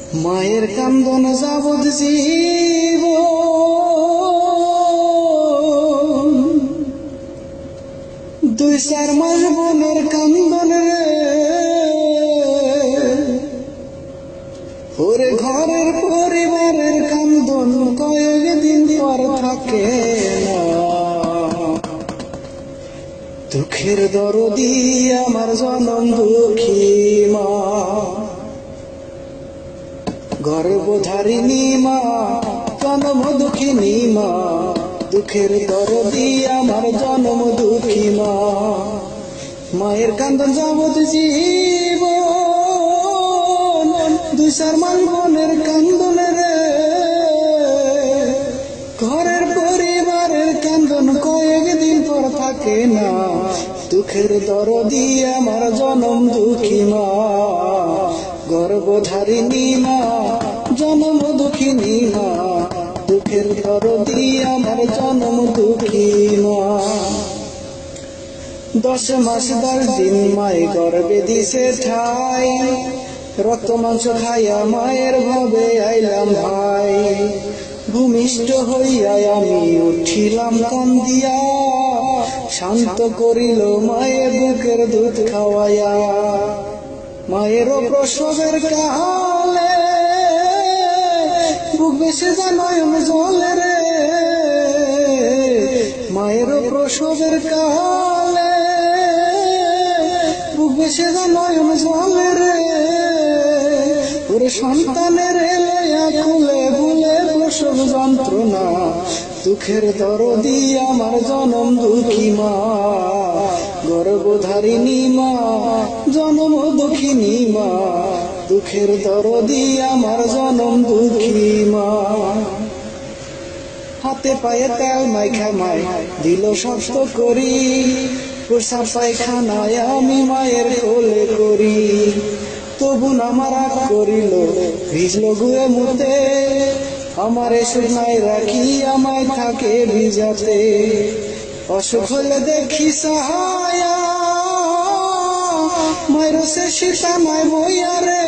মায়ের কান্দন যাবৎ জীবন, 2-4 মাস বোনের কান্দন রে, ওরে ঘরের পরিবারের কান্দন কয়েকদিন পর থাকে না। দুঃখের দরদি আমার জনম দুঃখী মা, গর্ভধারিণী মা, জনম দুঃখিনী মা, দুঃখের দরদি আমার জনম দুঃখী মা। মায়ের কান্দন যাবৎ জীবন, 2-4 মাস বোনের কান্দন রে, ঘরের পরিবারের কান্দন কয়েকদিন পর থাকে না। দুঃখের দরদি আমার জনম দুঃখী মা, গর্ভধারিণী মা, জনম দুঃখিনী মা, দুঃখের দরদি আমার জনম দুঃখী মা। 10 মাস 10 দিন মায়ে গর্ভে দিছে ঠাই, রক্ত মাংস খাইয়া মায়ের ভাবে আইলাম ভাই। ভূমিষ্ঠ হইয়া আমি উঠিলাম কান্দিয়া, শান্ত করিল মায়ে বুকের দুধ খাওয়াইয়া। মায়েরও প্রসবের কালে বুক বেসে যায় নয়ন জলে রে, মায়েরও প্রসবের কালে বুক বেসে যায় নয়ন জলে রে। ওরে সন্তানের লইয়া খুলে ভুলে প্রসব যন্ত্রণা, দুঃখের দরদি আমার জনম দুঃখী মা, গর্ভধারিণী মা, জনম দুঃখিনী মা, দুঃখের দরদি আমার জনম দুঃখী মা। হাতে পায়ে তেল মাইখা মাই দিল শক্ত করি, প্রসাব পায়খানায় আমি মায়ের কোলে করি। তবু আমার রাগ করিল ভিজল গুয়ে মুতে, আমারে শুনাই রাখি আমায় থাকে ভিজাতে। অসুখ হলে দেখি সাহায়া, মায়ের সে সীতা মায় বইয়া রে,